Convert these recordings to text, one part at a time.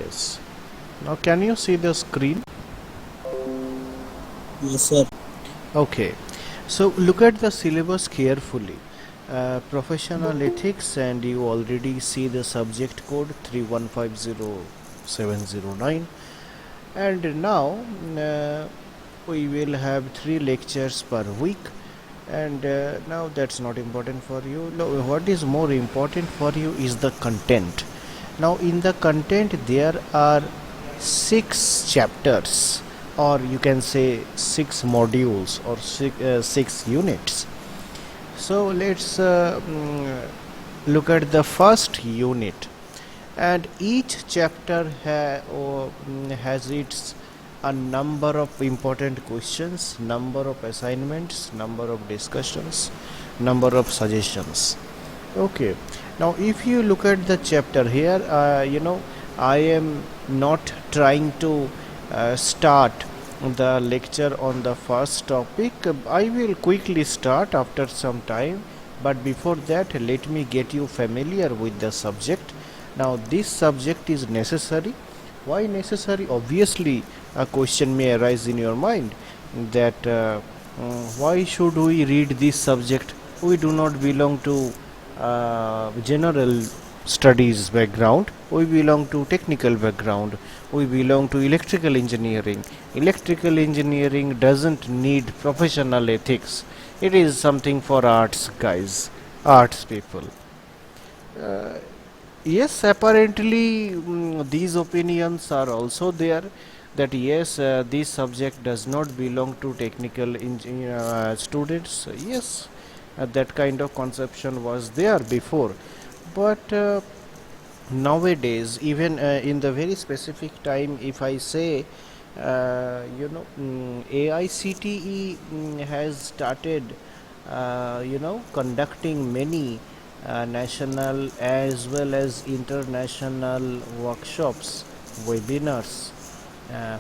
Yes. Now can you see the screen? Yes, sir. Okay. So look at the syllabus carefully. Professional ethics, and you already see the subject code 3150709. And now we will have 3 lectures per week. And now that's not important for you. What is more important for you is the content. Now in the content there are 6 chapters, or you can say 6 modules, or 6 units. So let's look at the first unit, and each chapter has its a number of important questions, number of assignments, number of discussions, number of suggestions. Okay. Now if you look at the chapter here, I am not trying to start the lecture on the first topic. I will quickly start after some time, but before that let me get you familiar with the subject. Now this subject is necessary. Why necessary? Obviously a question may arise in your mind that why should we read this subject? We do not belong to general studies background. We belong to technical background. We belong to electrical engineering. Electrical engineering doesn't need professional ethics. It is something for arts guys, arts people. Yes, apparently these opinions are also there, that yes, this subject does not belong to technical students. Yes, that kind of conception was there before, but nowadays, even in the very specific time, if I say, AICTE has started, conducting many national as well as international workshops, webinars,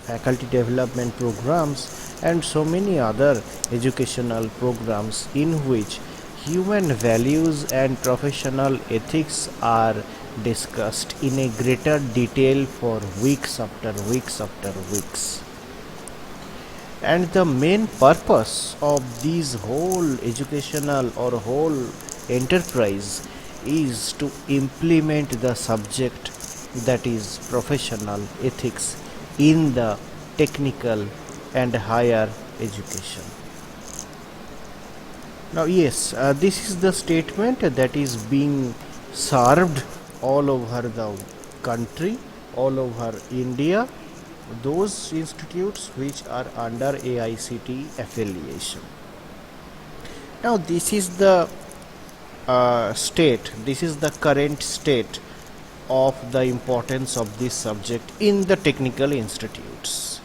faculty development programs, and so many other educational programs in which human values and professional ethics are discussed in a greater detail for weeks after weeks after weeks. And the main purpose of this whole educational or whole enterprise is to implement the subject, that is professional ethics, in the technical and higher education. Now yes, this is the statement that is being served all over the country, all over India, those institutes which are under AICTE affiliation. Now this is the this is the current state of the importance of this subject in the technical institutes.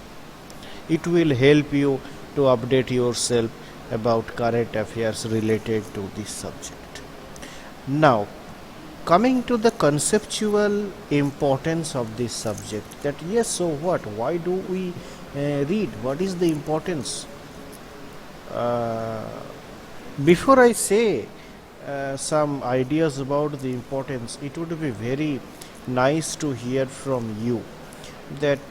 It will help you to update yourself about current affairs related to this subject. Now, coming to the conceptual importance of this subject, that yes, so what, why do we read, what is the importance? Before I say some ideas about the importance, it would be very nice to hear from you that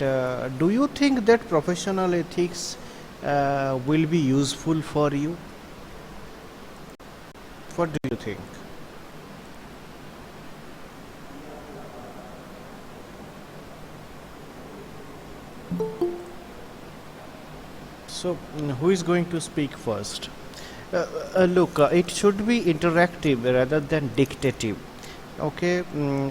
do you think that professional ethics will be useful for you? What do you think? So, who is going to speak first? Look, it should be interactive rather than dictative. Okay,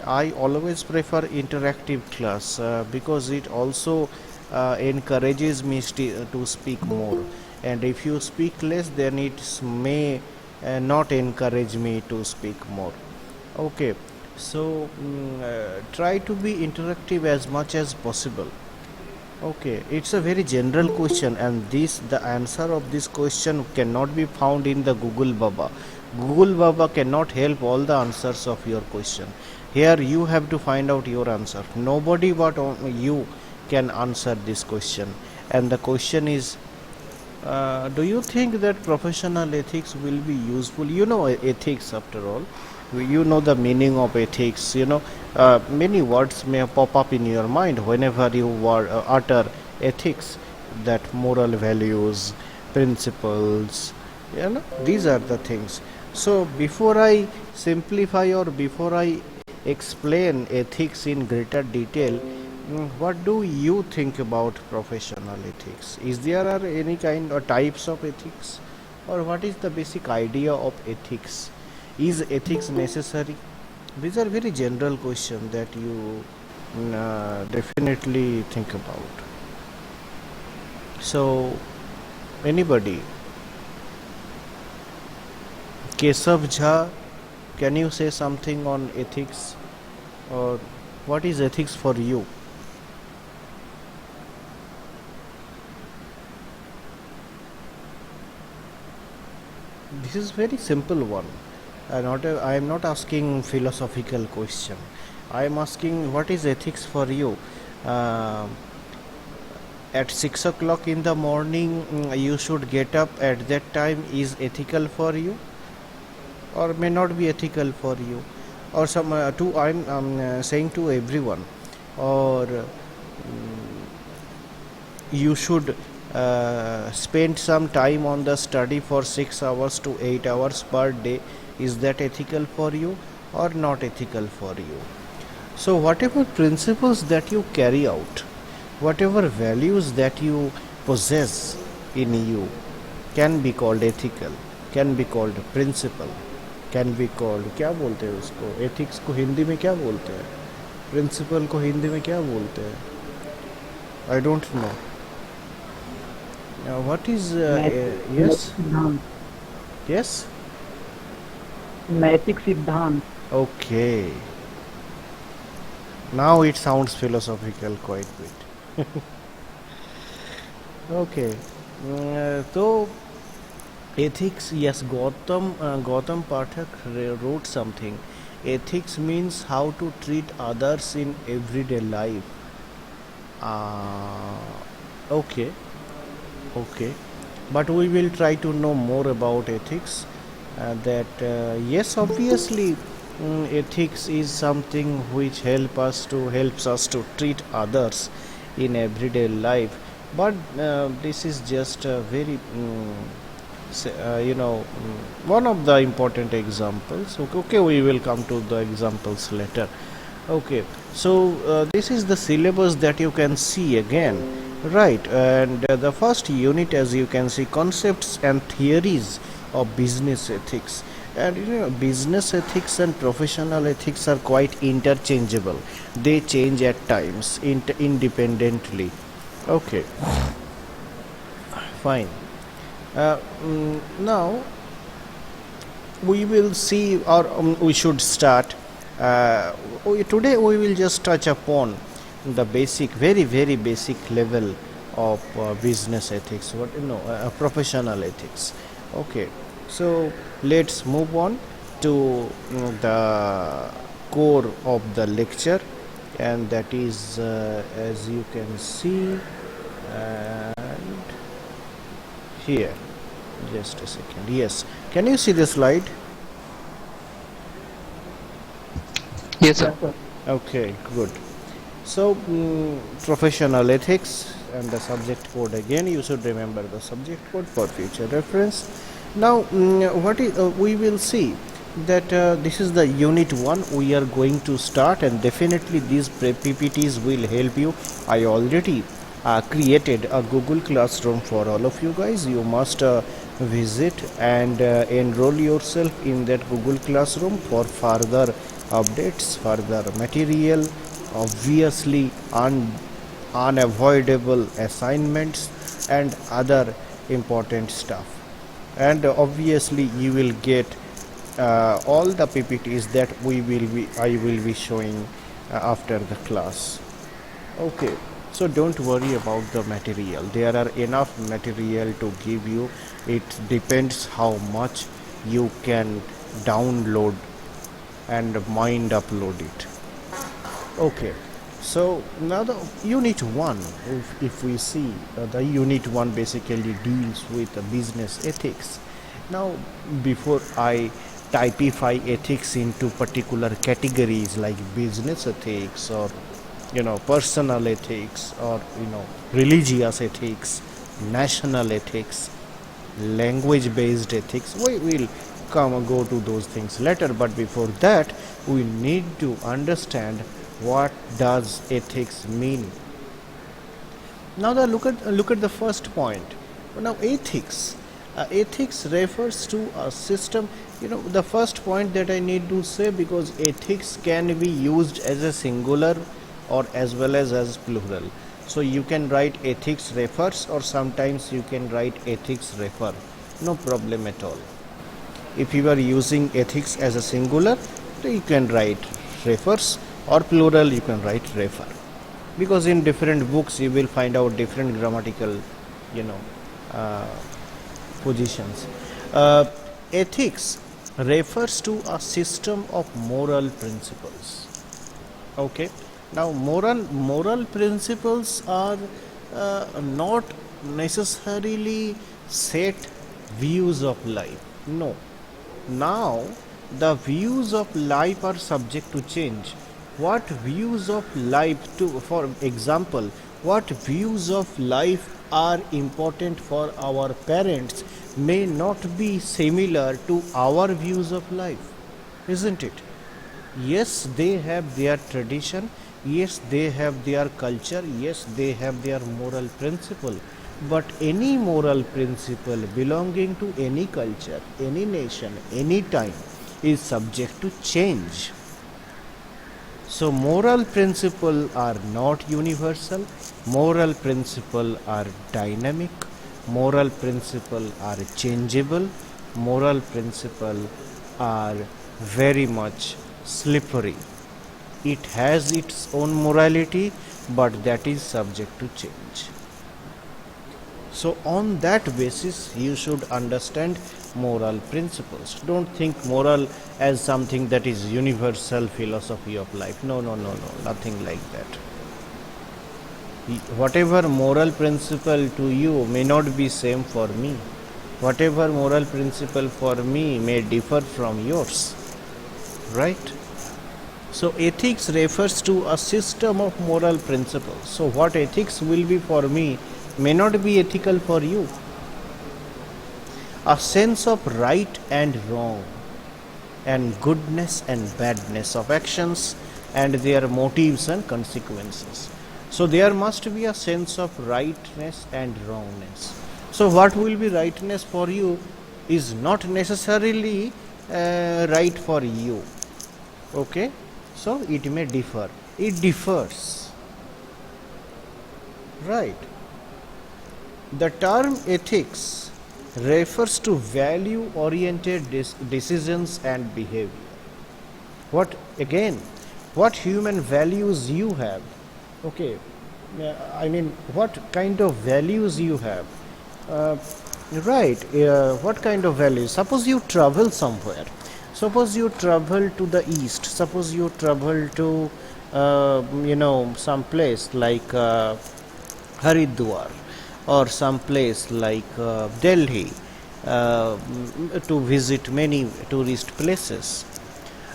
I always prefer interactive class because it also encourages me to speak more. And if you speak less, then it may not encourage me to speak more. Okay, so try to be interactive as much as possible. Okay, it's a very general question, and the answer of this question cannot be found in the Google Baba. Google Baba cannot help all the answers of your question. Here you have to find out your answer. Nobody but you can answer this question. And the question is, do you think that professional ethics will be useful? You know ethics after all. You know the meaning of ethics. Many words may pop up in your mind whenever you utter ethics, that moral values, principles, these are the things. So before I simplify or before I explain ethics in greater detail, what do you think about professional ethics? Is there are any kind or types of ethics, or what is the basic idea of ethics? Is ethics necessary? These are very general questions that you definitely think about. So, anybody? Kesav Jha, can you say something on ethics, or what is ethics for you? This is very simple one. I am not asking philosophical question. I am asking what is ethics for you. Uh, at 6 o'clock in the morning, you should get up at that time. Is ethical for you, or may not be ethical for you, or some to I'm saying to everyone, or you should spend some time on the study for 6 hours to 8 hours per day. Is that ethical for you or not ethical for you? So whatever principles that you carry out, whatever values that you possess in you, can be called ethical, can be called principle, can be called, क्या बोलते हैं उसको, ethics को हिंदी में क्या बोलते हैं, principle को हिंदी में क्या बोलते हैं? I don't know. What is yes, सिद्धांत yes, नैतिक सिद्धांत okay. Now it sounds philosophical quite bit. Okay. So ethics, yes, Gautam Pathak wrote something. Ethics means how to treat others in everyday life. Uh, okay, okay. But we will try to know more about ethics. Yes, obviously, ethics is something which helps us to treat others in everyday life. But this is just a very one of the important examples. Okay, we will come to the examples later. Okay, so this is the syllabus that you can see again, right? And the first unit, as you can see, concepts and theories of business ethics. And business ethics and professional ethics are quite interchangeable. They change at times independently. Okay, fine. Now we will see, or we should start. Today we will just touch upon the basic, very very basic level of business ethics. Professional ethics. Okay, so let's move on to the core of the lecture, and that is, as you can see, and here, just a second. Yes, can you see the slide? Yes, sir. Yes, sir. Okay, good. So, professional ethics and the subject code again. You should remember the subject code for future reference. Now, what is we will see that this is the unit 1 we are going to start, and definitely these PPTs will help you. I already created a Google Classroom for all of you guys. You must visit and enroll yourself in that Google Classroom for further updates, further material, obviously unavoidable assignments and other important stuff. And obviously you will get all the PPTs that I will be showing after the class. Okay, so don't worry about the material. There are enough material to give you. It depends how much you can download and mind upload it. Okay, so now the unit 1, if we see, the unit 1 basically deals with business ethics. Now, before I typify ethics into particular categories like business ethics, or personal ethics, or religious ethics, national ethics, language based ethics. We will come and go to those things later, but before that we need to understand what does ethics mean. Now look at the first point. Now ethics refers to a system. The first point that I need to say, because ethics can be used as a singular or as well as plural. So you can write ethics refers, or sometimes you can write ethics refer. No problem at all. If you are using ethics as a singular, you can write refers, or plural you can write refer, because in different books you will find out different grammatical uh, positions. Ethics refers to a system of moral principles. Okay. Now moral principles are not necessarily set views of life. No. Now the views of life are subject to change. What views of life, for example, what views of life are important for our parents may not be similar to our views of life, isn't it? Yes, they have their tradition, yes, they have their culture, yes, they have their moral principle, but any moral principle belonging to any culture, any nation, any time is subject to change. So moral principles are not universal, moral principles are dynamic, moral principles are changeable, moral principles are very much slippery. It has its own morality, but that is subject to change. So on that basis you should understand moral principles. Don't think moral as something that is universal philosophy of life. No, nothing like that. Whatever moral principle to you may not be same for me. Whatever moral principle for me may differ from yours. Right? So ethics refers to a system of moral principles. So what ethics will be for me may not be ethical for you. A sense of right and wrong, and goodness and badness of actions, and their motives and consequences. So there must be a sense of rightness and wrongness. So what will be rightness for you is not necessarily right for you. Okay? So it may differ. It differs. Right. The term ethics refers to value oriented decisions and behavior. What human values you have? Okay, what kind of values you have? What kind of values? Suppose you travel somewhere. Suppose you travel to the east. Suppose you travel to some place like Haridwar, or some place like Delhi, to visit many tourist places.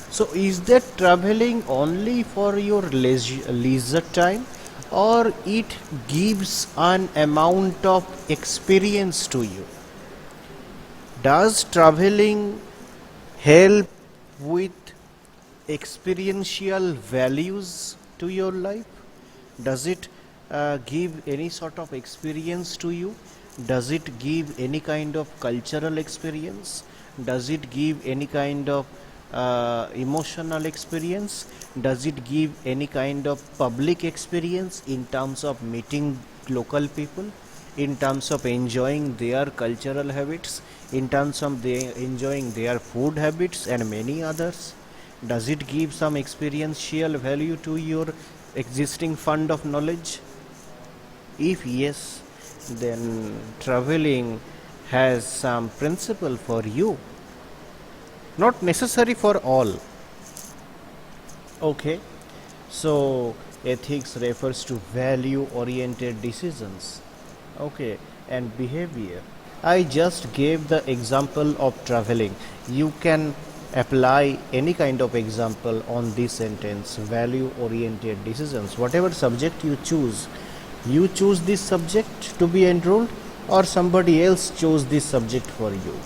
So is that traveling only for your leisure time, or it gives an amount of experience to you? Does traveling help with experiential values to your life? Does it give any sort of experience to you? Does it give any kind of cultural experience? Does it give any kind of emotional experience? Does it give any kind of public experience in terms of meeting local people, in terms of enjoying their cultural habits, in terms of enjoying their food habits and many others? Does it give some experiential value to your existing fund of knowledge? If yes, then traveling has some principle for you, not necessary for all. Okay, so ethics refers to value oriented decisions, okay, and behavior. I just gave the example of traveling. You can apply any kind of example on this sentence, value oriented decisions. Whatever subject you choose this subject to be enrolled, or somebody else chose this subject for you.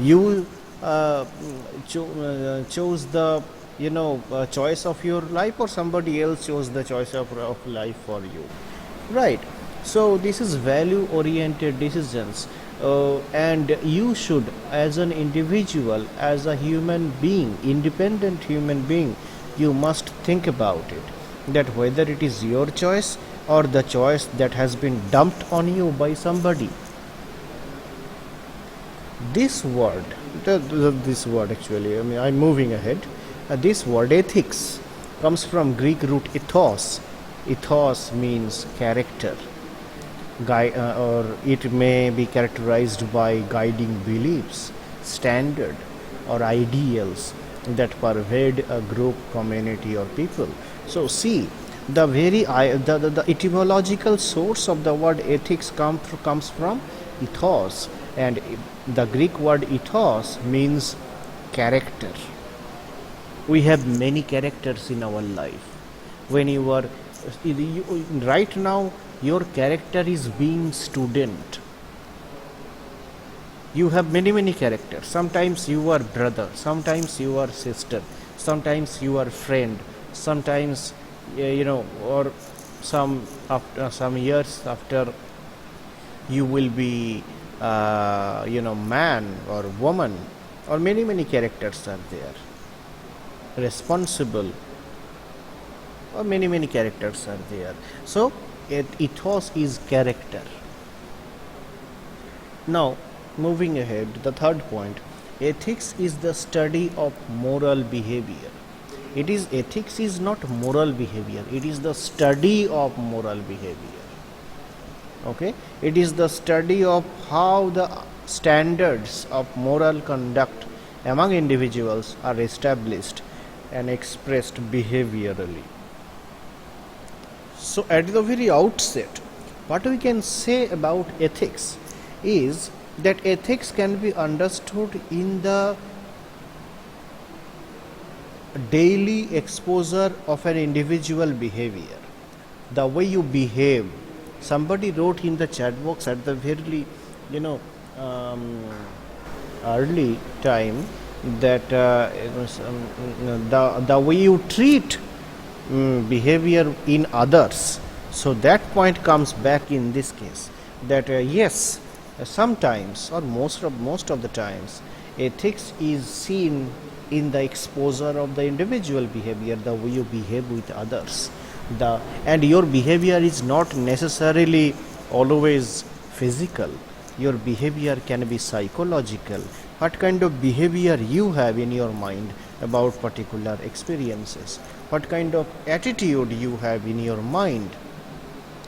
You chose the choice of your life, or somebody else chose the choice of life for you, right? So this is value oriented decisions, and you should, as an individual, as a human being, independent human being, you must think about it, that whether it is your choice or the choice that has been dumped on you by somebody. This word, this word actually, I'm moving ahead. This word ethics comes from Greek root ethos. Ethos means character, or it may be characterized by guiding beliefs, standard, or ideals that pervade a group, community, or people. So, see, the etymological source of the word ethics comes from ethos, and the Greek word ethos means character. We have many characters in our life. When you are right now, your character is being student. You have many characters. Sometimes you are brother, sometimes you are sister, sometimes you are friend, sometimes or after some years after, you will be man or woman, or many characters are there. Responsible, or many characters are there. So ethos is character. Now, moving ahead, the third point, ethics is the study of moral behavior. Ethics is not moral behavior, it is the study of moral behavior. Okay, it is the study of how the standards of moral conduct among individuals are established and expressed behaviorally. So at the very outset, what we can say about ethics is that ethics can be understood in the daily exposure of an individual behavior, the way you behave. Somebody wrote in the chat box at the very early time that the way you treat behavior in others. So that point comes back in this case, that yes, sometimes, or most of the times, ethics is seen in the exposure of the individual behavior, the way you behave with others. And your behavior is not necessarily always physical. Your behavior can be psychological. What kind of behavior you have in your mind about particular experiences, what kind of attitude you have in your mind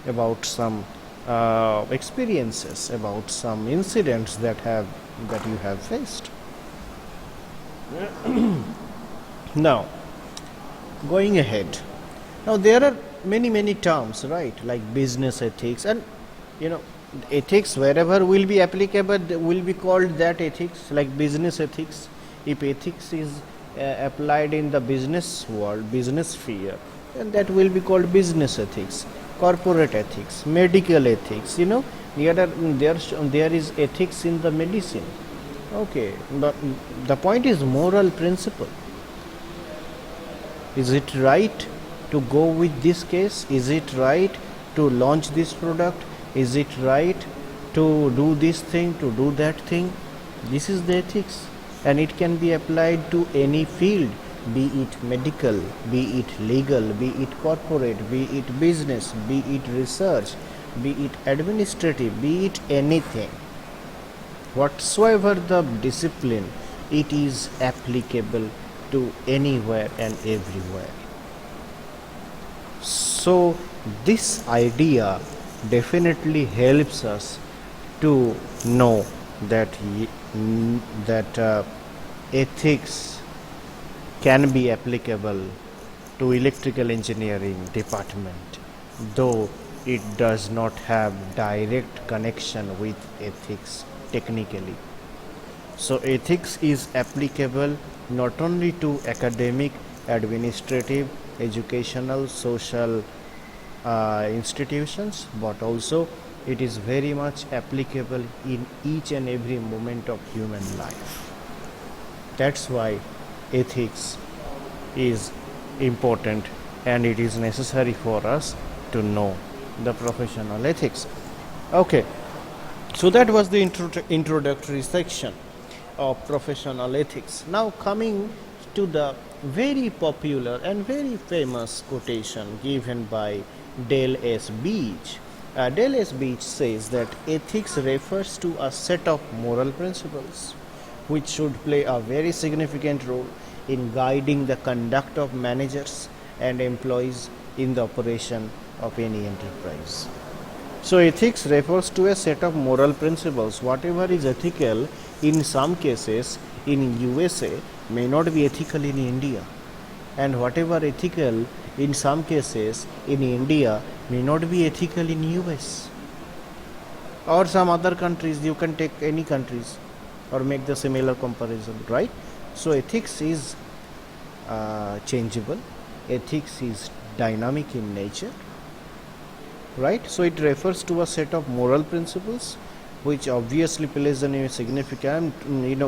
about some experiences, about some incidents that you have faced. Now, going ahead, now there are many terms, right, like business ethics, and ethics wherever will be applicable will be called that ethics, like business ethics. If ethics is applied in the business world, business sphere, then that will be called business ethics. Corporate ethics, medical ethics, there is ethics in the medicine. Okay, but the point is moral principle. Is it right to go with this case? Is it right to launch this product? Is it right to do this thing, to do that thing? This is the ethics, and it can be applied to any field, be it medical, be it legal, be it corporate, be it business, be it research, be it administrative, be it anything. Whatsoever the discipline, it is applicable to anywhere and everywhere. So this idea definitely helps us to know that ethics can be applicable to electrical engineering department, though it does not have direct connection with ethics technically. So ethics is applicable not only to academic, administrative, educational, social institutions, but also it is very much applicable in each and every moment of human life. That's why ethics is important and it is necessary for us to know the professional ethics. Okay, so that was the introductory section of professional ethics. Now coming to the very popular and very famous quotation given by Dale S. Beach. Dale S. Beach says that ethics refers to a set of moral principles which should play a very significant role in guiding the conduct of managers and employees in the operation of any enterprise. So ethics refers to a set of moral principles. Whatever is ethical in some cases in USA may not be ethical in India, and whatever ethical in some cases in India may not be ethical in US or some other countries. You can take any countries or make the similar comparison, right? So ethics is changeable, ethics is dynamic in nature, right? So it refers to a set of moral principles which obviously plays a significant,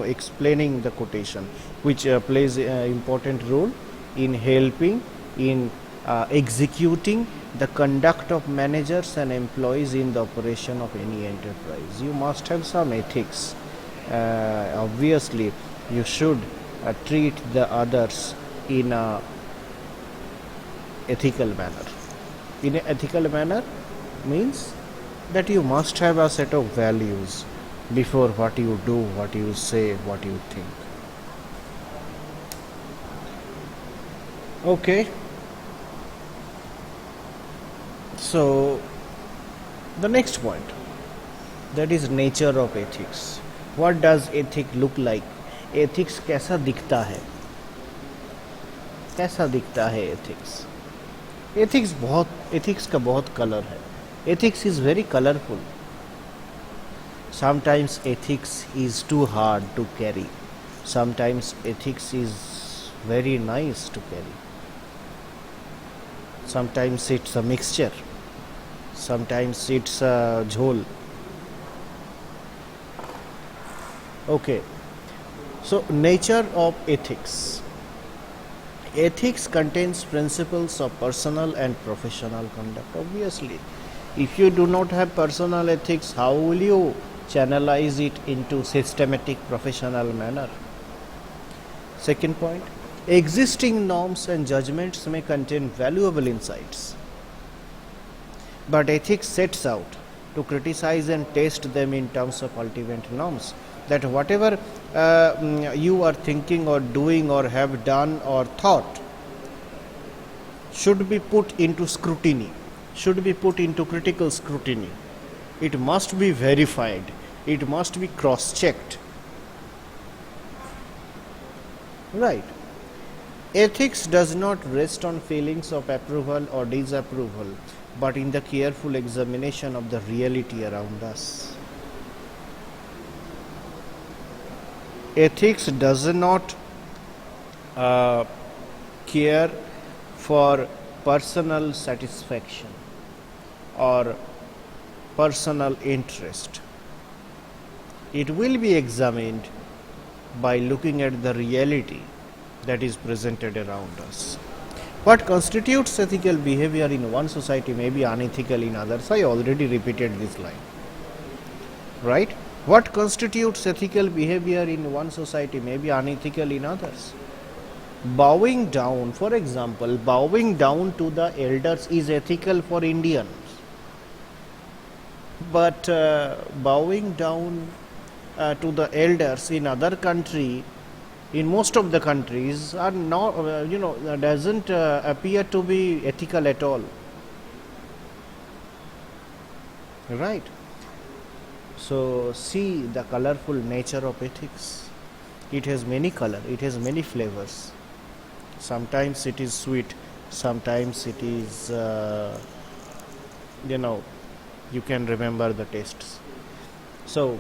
explaining the quotation, which plays an important role in helping in executing the conduct of managers and employees in the operation of any enterprise. You must have some ethics. Obviously you should treat the others in a ethical manner. In an ethical manner means that you must have a set of values before what you do, what you say, what you think. Okay, so the next point, that is nature of ethics. What does ethics look like? Ethics कैसा दिखता है? कैसा दिखता है ethics? ethics का बहुत colour है. Ethics is very colorful. Sometimes ethics is too hard to carry. Sometimes ethics is very nice to carry. Sometimes it's a mixture. Sometimes it's a jhol. Okay. So nature of ethics. Ethics contains principles of personal and professional conduct. Obviously, if you do not have personal ethics, how will you channelize it into systematic professional manner? Second point, existing norms and judgments may contain valuable insights, but ethics sets out to criticize and test them in terms of ultimate norms. That whatever you are thinking or doing or have done or thought should be put into scrutiny, should be put into critical scrutiny. It must be verified, it must be cross-checked. Right. Ethics does not rest on feelings of approval or disapproval, but in the careful examination of the reality around us. Ethics does not care for personal satisfaction or personal interest. It will be examined by looking at the reality that is presented around us. What constitutes ethical behavior in one society may be unethical in others. I already repeated this line. Right? What constitutes ethical behavior in one society may be unethical in others. Bowing down, for example, bowing down to the elders is ethical for Indians. But bowing down to the elders in other country, in most of the countries, are not, doesn't appear to be ethical at all. Right? So see the colorful nature of ethics. It has many color, it has many flavors. Sometimes it is sweet, sometimes it is, you can remember the tastes. So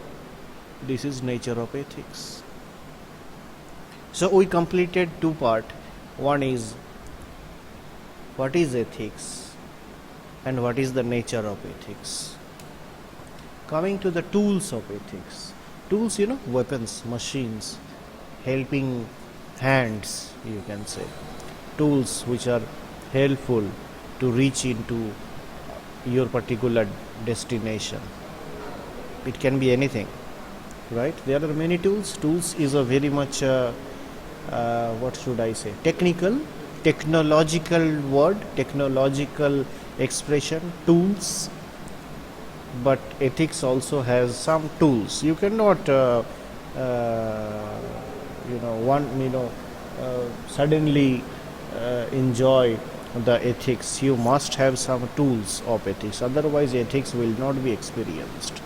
this is nature of ethics. So we completed two part. One is what is ethics and what is the nature of ethics. Coming to the tools of ethics. Tools, weapons, machines, helping hands, you can say. Tools which are helpful to reach into your particular destination. It can be anything, right? There are many tools. Tools is a very much what should I say, technological word, technological expression, tools. But ethics also has some tools. You cannot suddenly enjoy the ethics. You must have some tools of ethics, otherwise ethics will not be experienced.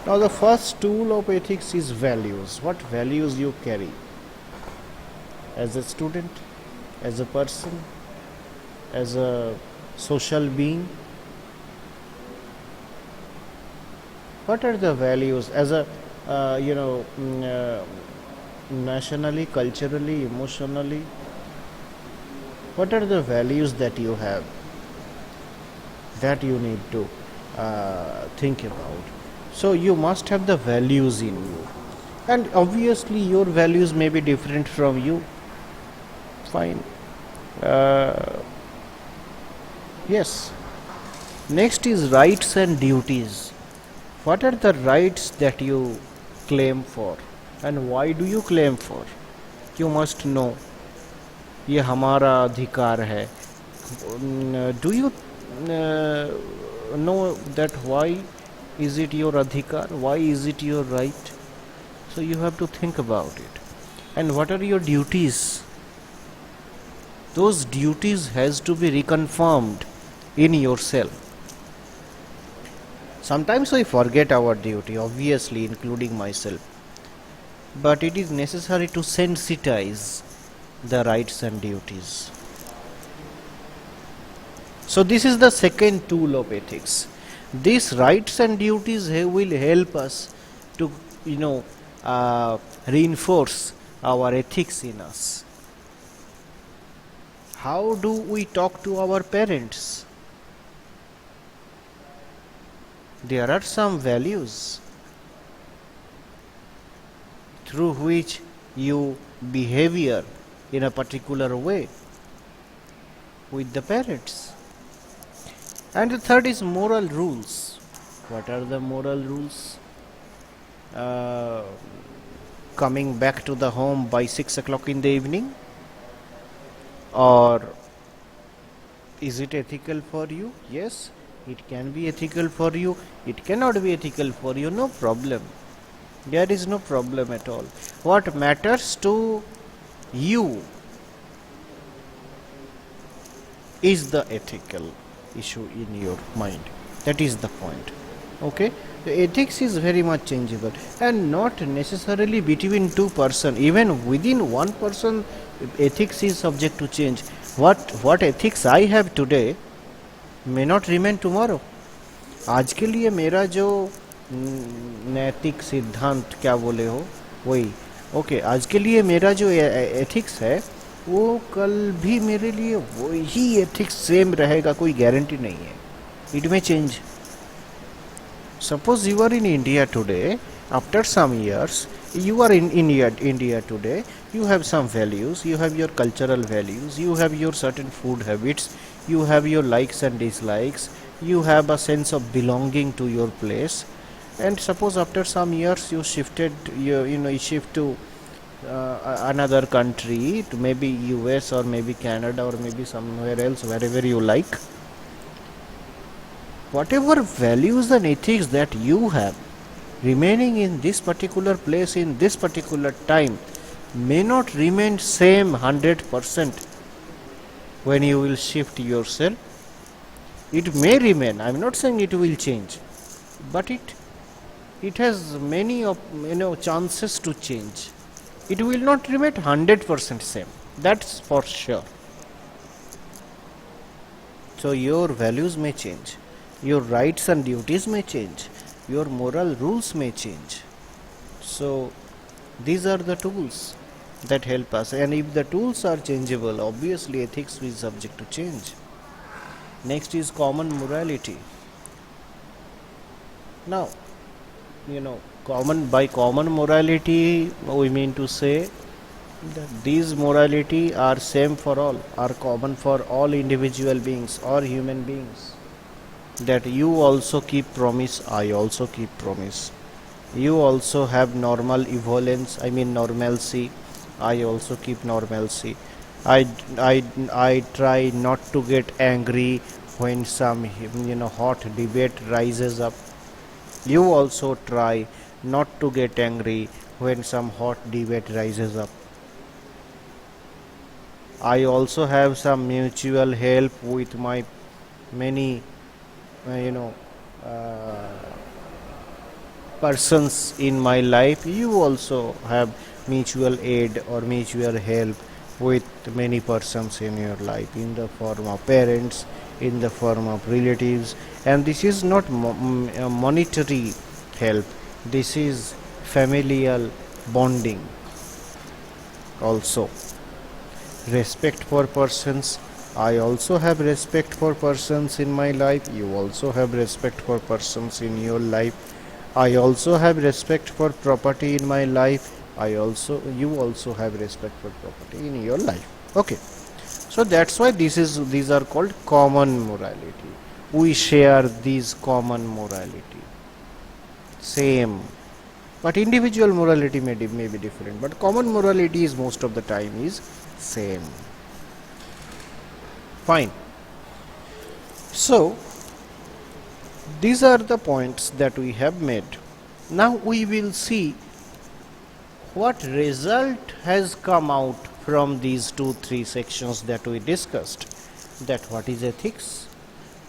Now the first tool of ethics is values. What values you carry as a student, as a person, as a social being. What are the values as a nationally, culturally, emotionally? What are the values that you have that you need to think about? So you must have the values in you, and obviously your values may be different from you. Fine. Yes. Next is rights and duties. What are the rights that you claim for, and why do you claim for? You must know ये हमारा अधिकार है. Do you know that why is it your adhikar? Why is it your right? So you have to think about it. And what are your duties? Those duties has to be reconfirmed in yourself. Sometimes we forget our duty, obviously, including myself. But it is necessary to sensitize the rights and duties. So this is the second tool of ethics. These rights and duties will help us to, reinforce our ethics in us. How do we talk to our parents? There are some values through which you behavior in a particular way with the parents. And the third is moral rules. What are the moral rules? Coming back to the home by 6 o'clock in the evening? Or is it ethical for you? Yes, it can be ethical for you. It cannot be ethical for you. No problem. There is no problem at all. What matters to you is the ethical issue in your mind. That is the point. Okay, the ethics is very much changeable, and not necessarily between two person. Even within one person, ethics is subject to change. What ethics I have today may not remain tomorrow. आज के लिए मेरा जो नैतिक सिद्धांत क्या बोले हो वही ओके आज के लिए मेरा जो एथिक्स है वो कल भी मेरे लिए वही एथिक्स सेम रहेगा, कोई गारंटी नहीं है. It may change. Suppose you are in India today, after some years, you are in India today, you have some values, you have your cultural values, you have your certain food habits, you have your likes and dislikes, you have a sense of belonging to your place. And suppose after some years you shifted, you shift to another country, to maybe US or maybe Canada or maybe somewhere else, wherever you like. Whatever values and ethics that you have remaining in this particular place in this particular time may not remain same 100% when you will shift yourself. It may remain, I am not saying it will change, but it has many chances to change. It will not remain 100% same, that's for sure. So your values may change, your rights and duties may change, your moral rules may change. So these are the tools. that help us. And if the tools are changeable, obviously ethics is subject to change. Next is common morality. Now, common morality we mean to say that these morality are same for all, are common for all individual beings or human beings. That you also keep promise, I also keep promise. You also have normal evolence, I mean normalcy, I also keep normalcy. I try not to get angry when some hot debate rises up. You also try not to get angry when some hot debate rises up. I also have some mutual help with my many uh, persons in my life. You also have mutual aid or mutual help with many persons in your life, in the form of parents, in the form of relatives. And this is not monetary help, this is familial bonding also. Respect for persons, I also have respect for persons in my life, you also have respect for persons in your life. I also have respect for property in my life, you also have respect for property in your life. Okay, so that's why these are called common morality. We share these common morality, same, but individual morality may be different, but common morality is most of the time is same. Fine. So these are the points that we have made. Now we will see what result has come out from these 2-3 sections that we discussed. That what is ethics,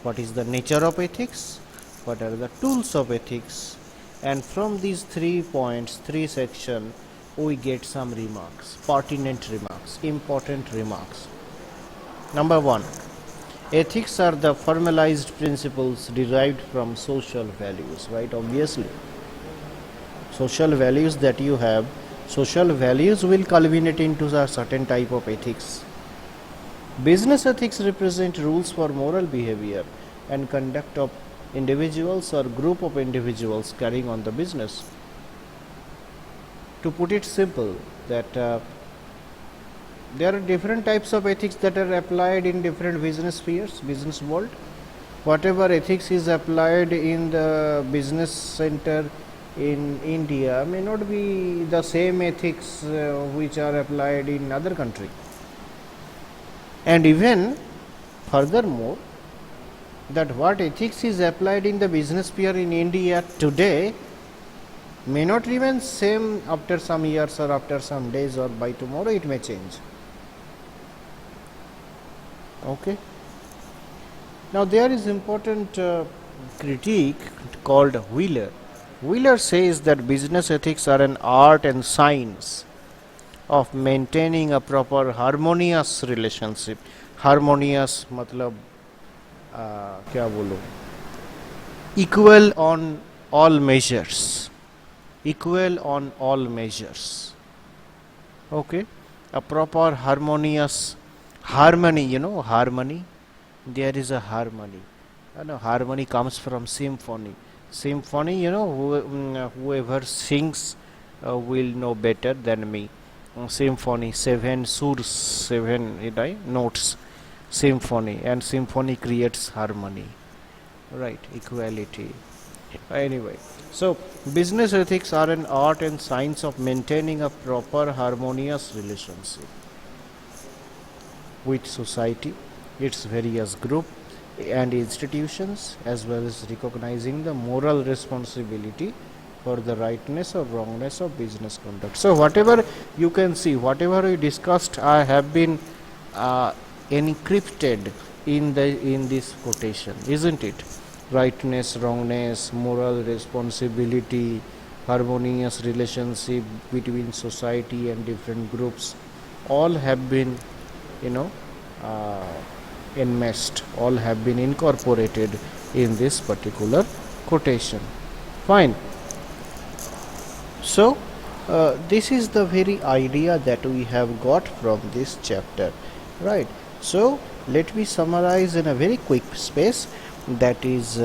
what is the nature of ethics, what are the tools of ethics, and from these 3 points, 3 sections, we get some remarks, pertinent remarks, important remarks. Number 1, ethics are the formalized principles derived from social values, right? Obviously, social values that you have, social values will culminate into a certain type of ethics. Business ethics represent rules for moral behavior and conduct of individuals or group of individuals carrying on the business. To put it simple, that there are different types of ethics that are applied in different business spheres, business world. Whatever ethics is applied in the business center in India may not be the same ethics which are applied in other country. And even furthermore, that what ethics is applied in the business sphere in India today may not remain same after some years or after some days, or by tomorrow it may change. Okay. Now there is important critique called Wheeler. Wheeler says that business ethics are an art and science of maintaining a proper harmonious relationship. Harmonious मतलब क्या बोलो, equal on all measures, equal on all measures. Okay, a proper harmonious harmony, harmony, there is a harmony. Harmony comes from symphony. Symphony, whoever sings will know better than me. Symphony, 7 surs, 7 notes, symphony, and symphony creates harmony, right? Equality. Anyway, so business ethics are an art and science of maintaining a proper harmonious relationship with society, its various groups and institutions, as well as recognizing the moral responsibility for the rightness or wrongness of business conduct. So whatever you can see, whatever we discussed, I have been encrypted in this quotation, isn't it? Rightness, wrongness, moral responsibility, harmonious relationship between society and different groups, all have been enmeshed, all have been incorporated in this particular quotation. Fine. So This is the very idea that we have got from this chapter, right? So let me summarize in a very quick space. That is,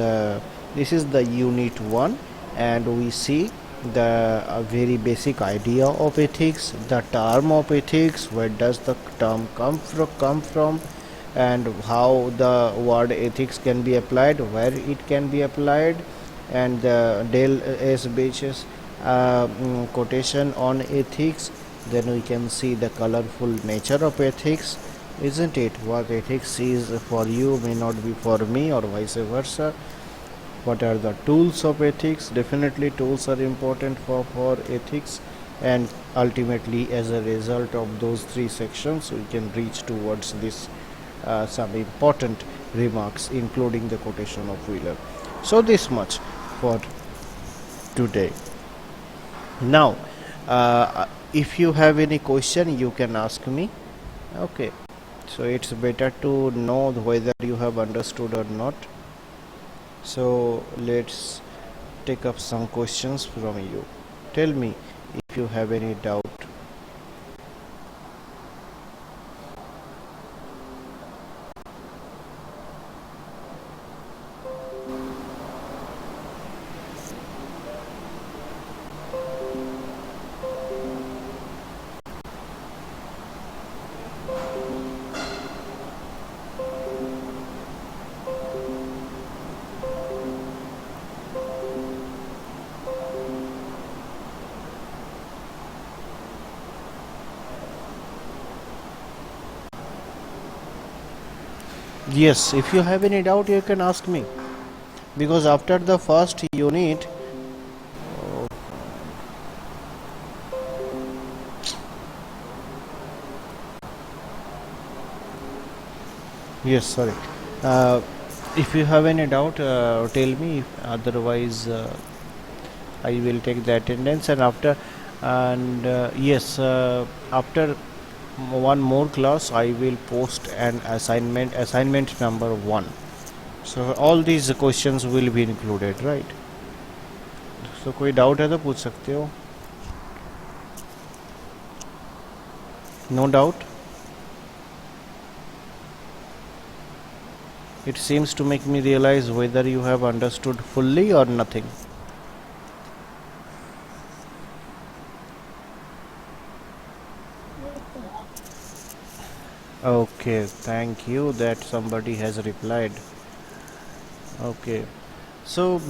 this is the unit 1, and we see the very basic idea of ethics, the term of ethics, where does the term come from, and how the word ethics can be applied, where it can be applied, and the Dale S. Beach's quotation on ethics. Then we can see the colorful nature of ethics, isn't it? What ethics is for you may not be for me, or vice versa. What are the tools of ethics? Definitely tools are important for ethics, and ultimately as a result of those three sections we can reach towards this some important remarks, including the quotation of Wheeler. So this much for today. Now if you have any question you can ask me. Okay, so it's better to know whether you have understood or not. So let's take up some questions from you. Tell me if you have any doubt. Yes, if you have any doubt you can ask me, because after the first unit, yes, sorry, if you have any doubt tell me, otherwise I will take the attendance, and after, and yes, after one more class I will post an assignment number 1. So all these questions will be included, right? So कोई doubt है तो पूछ सकते हो. No doubt. It seems to make me realize whether you have understood fully or nothing. Okay, thank you that somebody has replied. Okay, so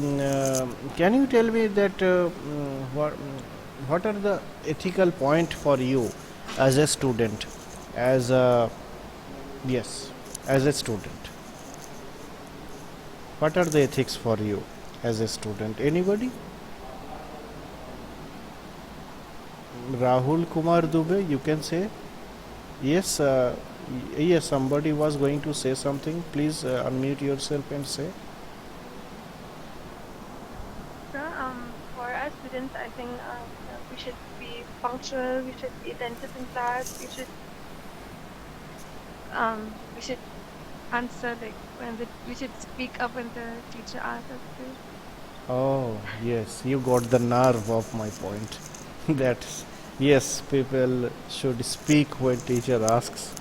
can you tell me that what are the ethical point for you as a student, as a, yes, as a student? What are the ethics for you as a student? Anybody? Rahul Kumar Dubey, you can say. Yes, yes, somebody was going to say something. Please unmute yourself and say. For us students, I think we should be punctual. We should be attentive in class. We should answer we should speak up when the teacher asks us to. Oh, yes, you got the nerve of my point. That's, yes, people should speak when teacher asks.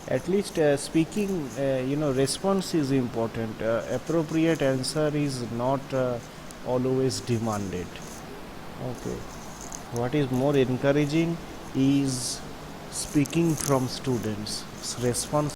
At least speaking, response is important. Appropriate answer is not always demanded. Okay. What is more encouraging is speaking from students. Response